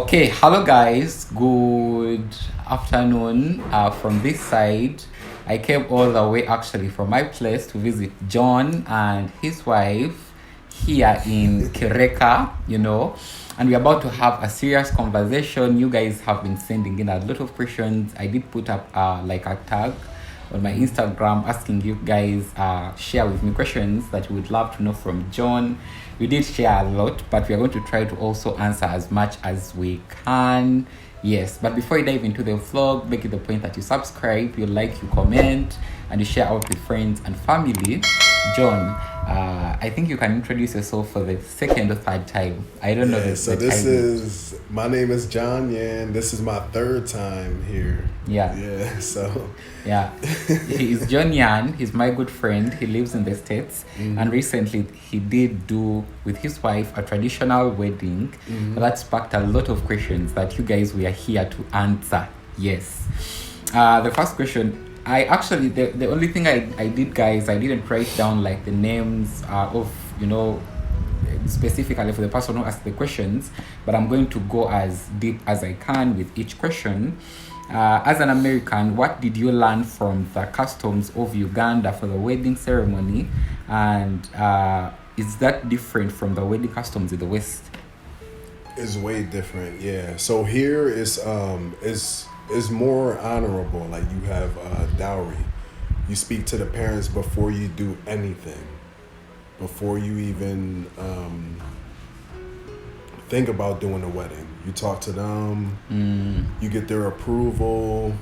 Okay, hello guys. Good afternoon. From this side, I came all the way actually from my place to visit John and his wife here in Kireka, and we're about to have a serious conversation. You guys have been sending in a lot of questions. I did put up like a tag on my Instagram asking you guys share with me questions that you would love to know from John. We did share a lot, but we are going to try to also answer as much as we can. Yes, but before you dive into the vlog, make it the point that you subscribe, you like, you comment, and you share out with friends and family. John, I think you can introduce yourself for the second or third time. I don't know. My name is John, and this is my third time here. He's John Yan. He's my good friend. He lives in the States, and recently he did do with his wife a traditional wedding that sparked a lot of questions that you guys were here to answer. Yes. The first question, I actually the only thing I did, guys, I didn't write down like the names of specifically for the person who asked the questions, but I'm going to go as deep as I can with each question. As an American, what did you learn from the customs of Uganda for the wedding ceremony, and is that different from the wedding customs in the West? It's way different, yeah. So here is more honorable. Like, you have dowry. You speak to the parents before you do anything, before you even think about doing a wedding. You talk to them, you get their approval.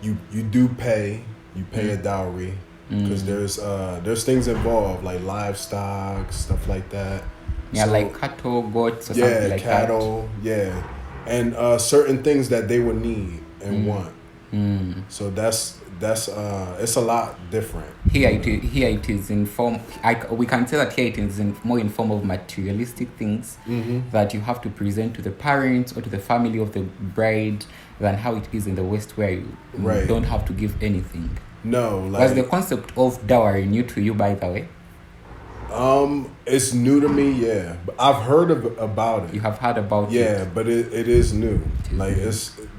You do pay. You pay a dowry because there's things involved like livestock, stuff like that. Yeah, so, like cattle, goats, or something like cattle, that. Yeah. And certain things that they would need and want. So that's it's a lot different. Here it is in form. We can say that here it is more in form of materialistic things that you have to present to the parents or to the family of the bride than how it is in the West, where you don't have to give anything. No, was the concept of dowry new to you, by the way? It's new to me, yeah. But I've heard about it. You have heard about it? Yeah, but it is new.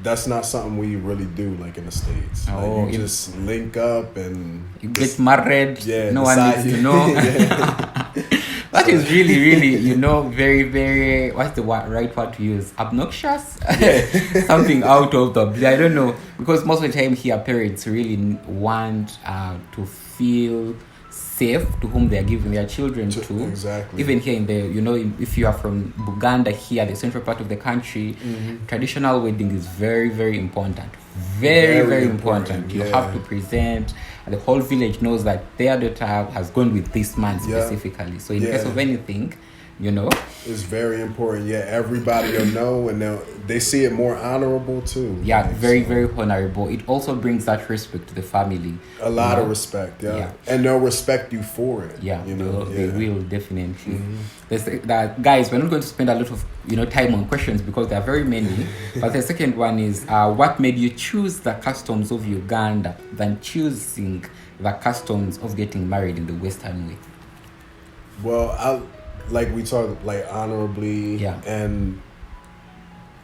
That's not something we really do like in the States. Oh, like, you just link up and you get married. Yeah, no one needs to know. That is really, very, very, what's the right word to use? Obnoxious? Yeah. Something out of the blue. I don't know. Because most of the time here, parents really want to feel safe to whom they are giving their children to. Exactly. Even here in the, if you are from Uganda here, the central part of the country, traditional wedding is very, very important. Very important. You have to present. And the whole village knows that their daughter has gone with this man specifically. So in case of anything, it's very important. Yeah, everybody will know, and they see it more honorable too. Yeah, very, very honorable. It also brings that respect to the family. A lot of respect, yeah. And they'll respect you for it. Yeah, they will definitely. Guys, we're not going to spend a lot of time on questions because there are very many. But the second one is, what made you choose the customs of Uganda than choosing the customs of getting married in the Western way? Well, like we talked, like honorably, and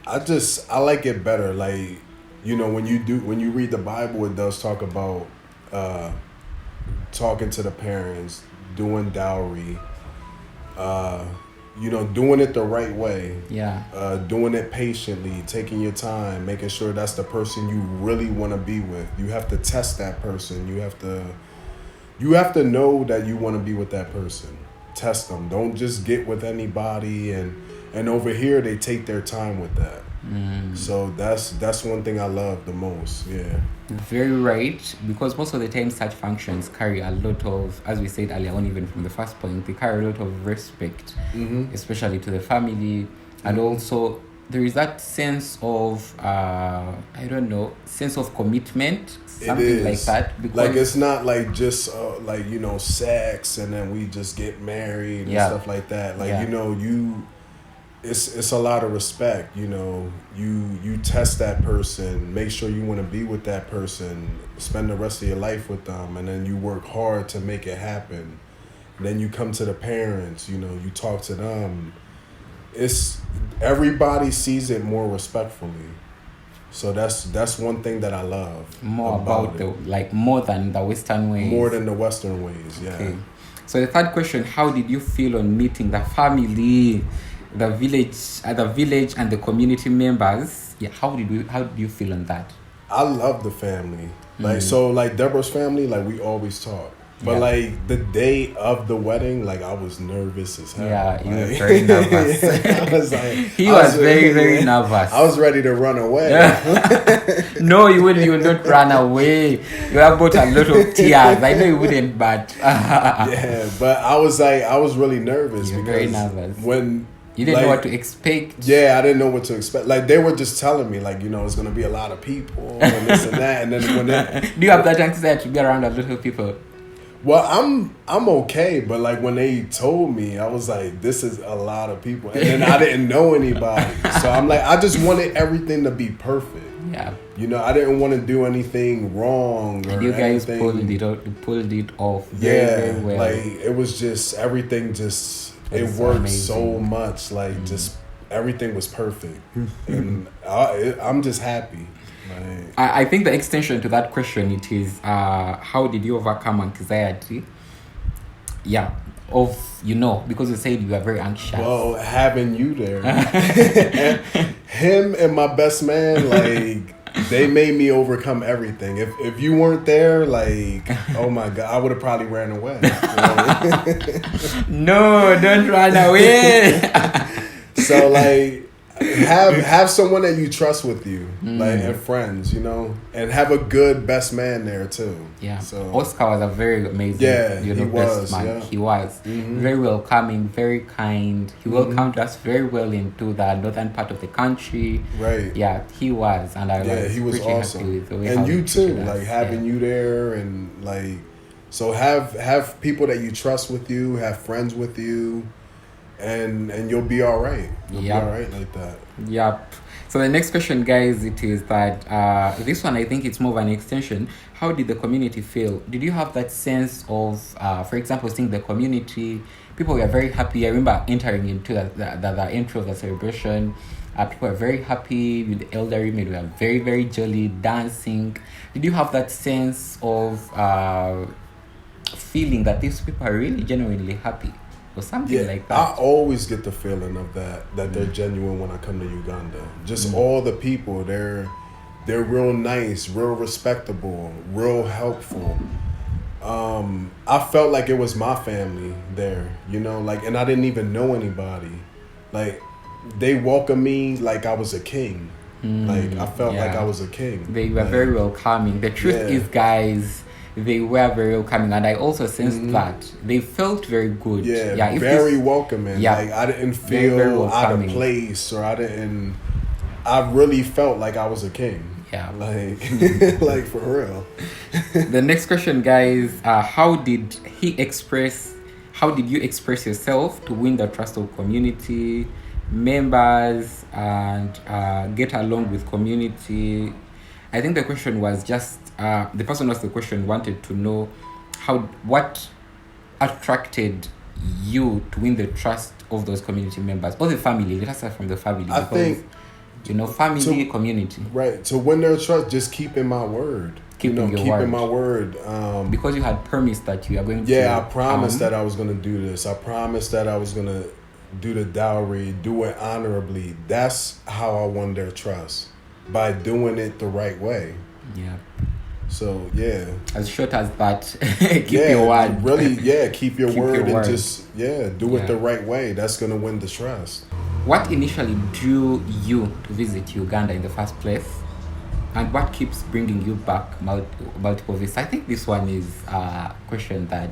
I like it better. Like, when you read the Bible, it does talk about talking to the parents, doing dowry, doing it the right way, doing it patiently, taking your time, making sure that's the person you really want to be with. You have to test that person. You have to know that you want to be with that person. Test them. Don't just get with anybody, and over here they take their time with that. So that's one thing I love the most. Yeah, very right, because most of the time such functions carry a lot of, as we said earlier on, even from the first point, they carry a lot of respect, especially to the family, and also there is that sense of sense of commitment, something like that. Because like, it's not like just sex and then we just get married and stuff like that. Like, it's a lot of respect. You test that person, make sure you want to be with that person, spend the rest of your life with them, and then you work hard to make it happen. And then you come to the parents, you talk to them. everybody sees it more respectfully. So that's one thing that I love. More about more than the Western ways. More than the Western ways, yeah. Okay. So the third question: how did you feel on meeting the family, the village, and the community members? Yeah, how did you feel on that? I love the family. Like Deborah's family, like we always talk. But like the day of the wedding, like I was nervous as hell. Yeah, you were very nervous. I was like, he was very, very nervous. I was ready to run away. No, you would not run away. You have got a lot of tears. I know you wouldn't, but yeah, but I was really nervous. You're very nervous. When you didn't know what to expect. Yeah, I didn't know what to expect. Like they were just telling me, like, it's gonna be a lot of people and this and that. And then do you have that anxiety to be around a lot of people? Well, I'm okay, but like when they told me, I was like, this is a lot of people, and then I didn't know anybody, so I'm like, I just wanted everything to be perfect. Yeah. I didn't want to do anything wrong. And you guys pulled it off very well. Like it was just everything. It worked amazing. So much. Like just everything was perfect, and I'm just happy. I think the extension to that question, it is how did you overcome anxiety? Yeah, because you said you were very anxious. Well, having you there, him and my best man, like they made me overcome everything. If you weren't there, like, oh my God, I would have probably ran away. No, don't run away. So like. Have someone that you trust with you, like, and friends, and have a good best man there too. Yeah. So Oscar was a very amazing, best man. Yeah. He was very welcoming, very kind. He welcomed us very well into the northern part of the country. Right. Yeah, he was, and he was awesome. Happy with the way and you too, like having you there, and like, so have people that you trust with you, have friends with you. And you'll be all right. You'll be all right like that. Yep. So the next question, guys, it is that this one, I think it's more of an extension. How did the community feel? Did you have that sense of, for example, seeing the community? People were very happy. I remember entering into the intro of the celebration. People were very happy with the elderly men. We were very, very jolly, dancing. Did you have that sense of feeling that these people are really genuinely happy? Or something like that. I always get the feeling of that they're genuine when I come to Uganda. Just all the people, they're real nice, real respectable, real helpful. I felt like it was my family there, and I didn't even know anybody. Like they welcomed me like I was a king. Like I felt like I was a king. They were very welcoming. The truth is, guys, they were very welcoming, and I also sensed that they felt very good. Yeah, very welcoming. Yeah, like I didn't feel out of place, or I really felt like I was a king. Yeah, like like for real. The next question, guys, how did you express yourself to win the trust of community members and get along with community? I think the question was just the person who asked the question wanted to know what attracted you to win the trust of those community members or the family. Let us start from the family. I think family, community. Right. To win their trust, just keeping my word. Keeping my word. Because you had promised that you are going to. Yeah, I promised that I was going to do this. I promised that I was going to do the dowry, do it honorably. That's how I won their trust. By doing it the right way. Yeah. So yeah. As short as that, keep your word. Really, keep your word and just do it the right way. That's gonna win the trust. What initially drew you to visit Uganda in the first place? And what keeps bringing you back multiple visits? I think this one is a question that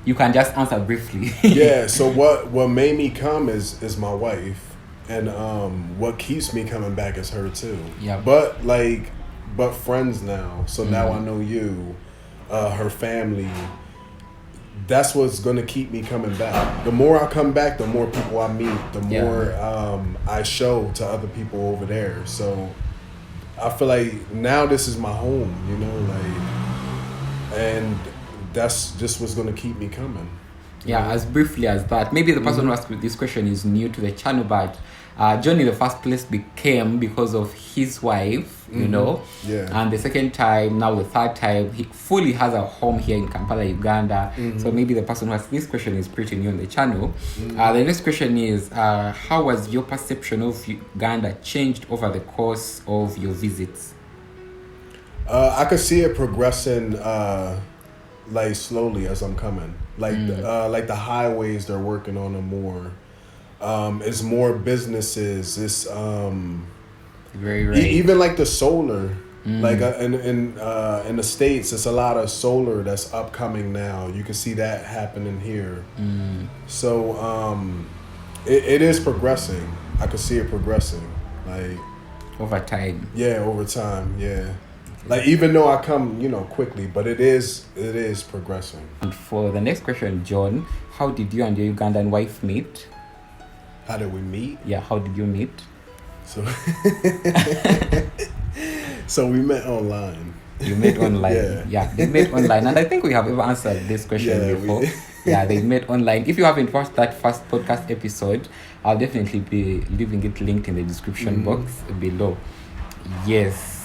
you can just answer briefly. So what made me come is my wife. And what keeps me coming back is her too. Yeah. But friends now. So now I know you, her family. That's what's gonna keep me coming back. The more I come back, the more people I meet, the more I show to other people over there. So I feel like now this is my home, and that's just what's gonna keep me coming. Yeah, as briefly as that. Maybe the person who asked this question is new to the channel, but John in the first place became because of his wife, you know. Yeah. And the second time, now the third time, he fully has a home here in Kampala, Uganda. So maybe the person who asked this question is pretty new on the channel. The next question is, how has your perception of Uganda changed over the course of your visits? I could see it progressing like slowly as I'm coming. Like the highways, they're working on them more. It's more businesses. It's very right. Even like the solar. Like in the States, it's a lot of solar that's upcoming now. You can see that happening here. So it is progressing. I could see it progressing. Like over time. Yeah, over time. Yeah. Like even though I come, quickly, but it is progressing. And for the next question, John, how did you and your Ugandan wife meet? How did we meet? Yeah, how did you meet? So, so we met online. You met online. Yeah, they met online, and I think we have ever answered this question before. Yeah, they met online. If you haven't watched that first podcast episode, I'll definitely be leaving it linked in the description box below. Yes.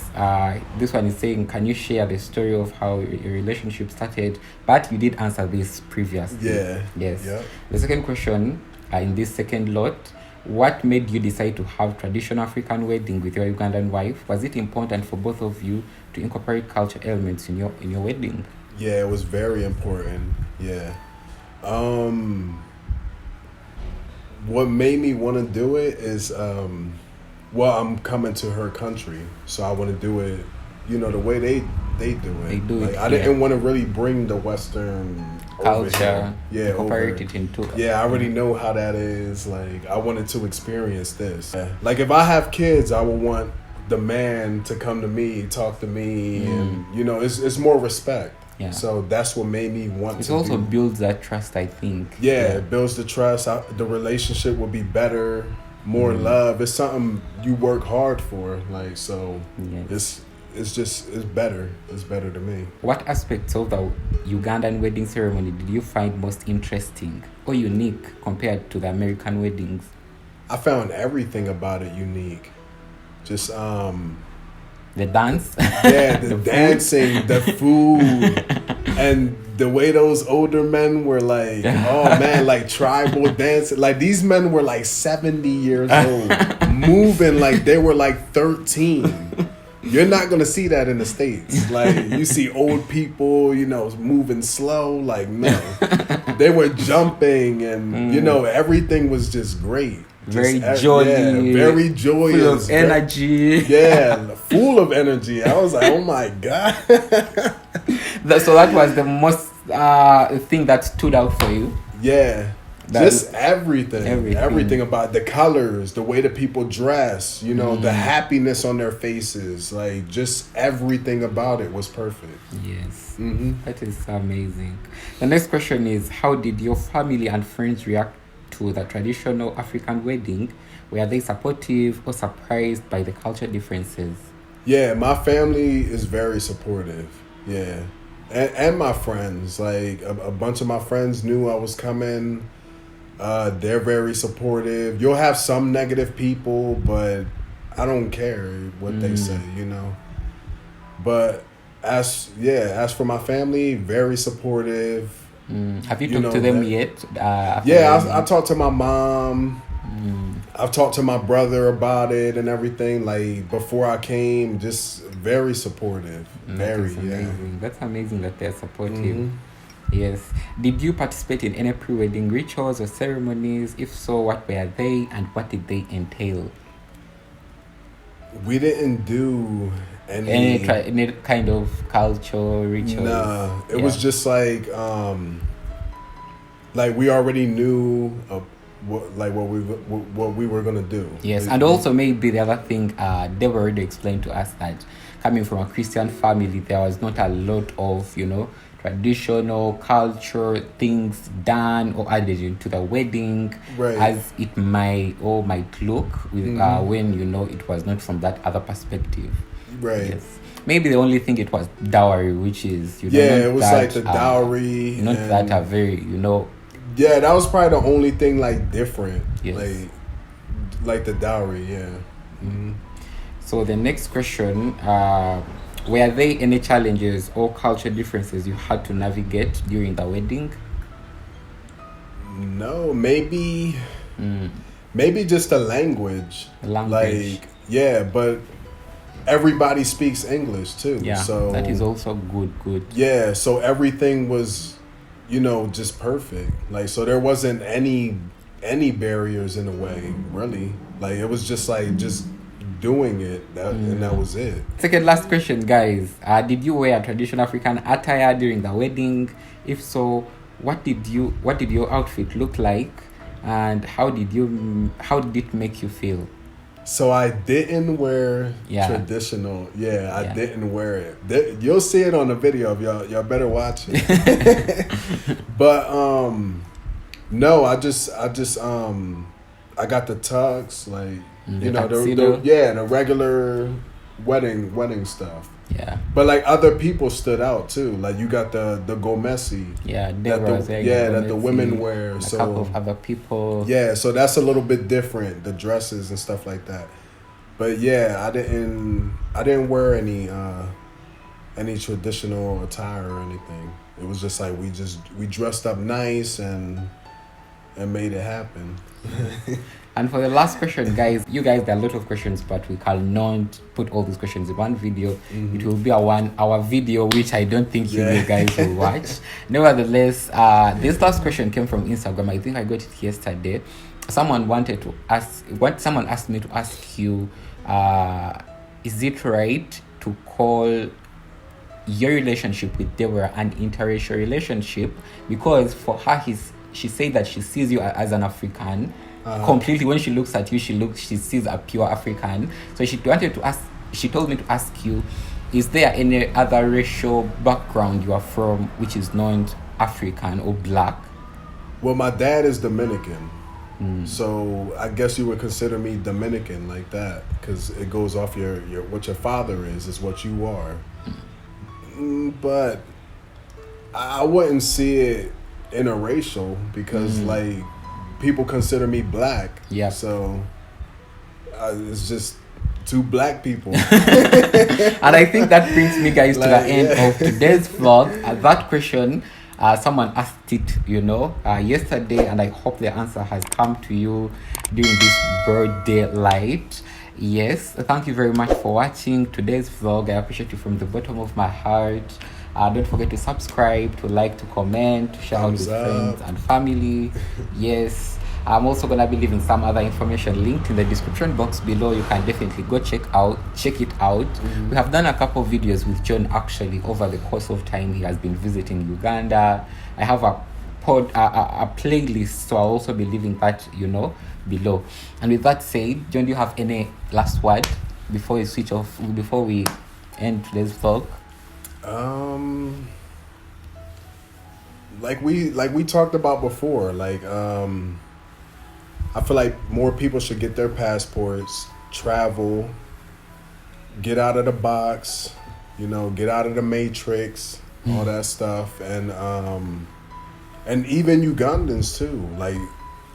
This one is saying, can you share the story of how your relationship started? But you did answer this previously. Yeah. Yes. Yep. The second question, in this second lot, what made you decide to have traditional African wedding with your Ugandan wife? Was it important for both of you to incorporate culture elements in your wedding? Yeah, it was very important. Yeah. What made me want to do it is I'm coming to her country, so I want to do it, the way they do it. They do it. I didn't want to really bring the Western culture. Yeah, incorporate it into. Yeah, I already know how that is. Like, I wanted to experience this. Yeah. Like, if I have kids, I would want the man to come to me, talk to me, and it's more respect. Yeah. So that's what made me want to. It also builds that trust, I think. Yeah, it builds the trust. The relationship will be better. More love. It's something you work hard for. Like, so it's better. It's better to me. What aspects of the Ugandan wedding ceremony did you find most interesting or unique compared to the American weddings? I found everything about it unique. Just the dance. Yeah, the dancing, the food, and the way those older men were like, oh man, like tribal dancing. Like, these men were like 70 years old, moving like they were like 13. You're not gonna see that in the States. Like, you see old people, moving slow. Like, no, they were jumping, and everything was just great. Very jolly, very joyous, full of energy. Full of energy. I was like, oh my god. So that was the most thing that stood out for you. Yeah. Just everything about the colors, the way the people dress, the happiness on their faces, like, just everything about it was perfect. Yes. That is amazing. The next question is, how did your family and friends react to the traditional African wedding? Were they supportive or surprised by the culture differences? Yeah, my family is very supportive. Yeah. And my friends, like a bunch of my friends knew I was coming. They're very supportive. You'll have some negative people, but I don't care what they say, But as for my family, very supportive. Have you talked to them yet? I talked to my mom. I've talked to my brother about it and everything. Like, before I came, just very supportive. Amazing. That's amazing that they're supportive. Yes. Did you participate in any pre-wedding rituals or ceremonies? If so, what were they and what did they entail? We didn't do any kind of cultural rituals. Nah, it was just like we already knew what we were gonna do. Yes, and also maybe the other thing, they already explained to us that coming from a Christian family, there was not a lot of traditional culture things done or added into the wedding, as it might look with, when it was not from that other perspective. Right. Yes. Maybe the only thing it was dowry, which is it was like the dowry. Not that are very Yeah, that was probably the only thing like different. Yes. Like like the dowry, yeah. Mm-hmm. So the next question, were there any challenges or culture differences you had to navigate during the wedding? No, maybe just the language. Like, yeah, but everybody speaks English too. Yeah, so that is also good. Yeah, so everything was, just perfect. Like, so there wasn't any barriers in the way, really. Like, it was just like doing it, and that was it. Second last question, guys. Did you wear a traditional African attire during the wedding? If so, what did your outfit look like, and how did it make you feel? So I didn't wear traditional. Yeah, I didn't wear it. You'll see it on the video. Y'all better watch it. But no, I got the tux, like the regular wedding stuff. Yeah. But like other people stood out too. Like you got the gomesi. Yeah, that the women wear. A couple of other people. Yeah, so that's a little bit different, the dresses and stuff like that. But yeah, I didn't wear any traditional attire or anything. It was just like we dressed up nice and made it happen. And for the last question, guys, there are a lot of questions, but we cannot put all these questions in one video. Mm-hmm. It will be a 1 hour video, which I don't think you guys will watch. Nevertheless, this last question came from Instagram. I think I got it yesterday. Someone asked me to ask you, is it right to call your relationship with Deborah an interracial relationship? Because for her, she said that she sees you as an African. Completely. When she looks at you, she sees a pure African. So she told me to ask you, is there any other racial background you are from which is not African or black? Well, my dad is Dominican. So I guess you would consider me Dominican like that, because it goes off your what your father is what you are. But I wouldn't see it interracial, because like people consider me black. Yeah. So it's just two black people. And I think that brings me, guys, to the end of today's vlog. That question, someone asked it, yesterday, and I hope the answer has come to you during this birthday light. Yes, thank you very much for watching today's vlog. I appreciate you from the bottom of my heart. Don't forget to subscribe, to like, to comment, to share out with friends and family. Yes. I'm also going to be leaving some other information linked in the description box below. You can definitely go check it out. We have done a couple of videos with John actually over the course of time. He has been visiting Uganda. I have a playlist, so I'll also be leaving that, below. And with that said, John, do you have any last word before we switch off, before we end today's vlog? Like we talked about before, I feel like more people should get their passports, travel, get out of the box, get out of the matrix, all that stuff, and even Ugandans too, like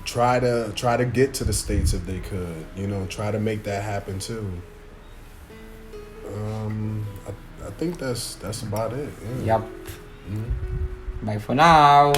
try to get to the States if they could, try to make that happen too. I think that's about it. Yeah. Yep. Bye for now.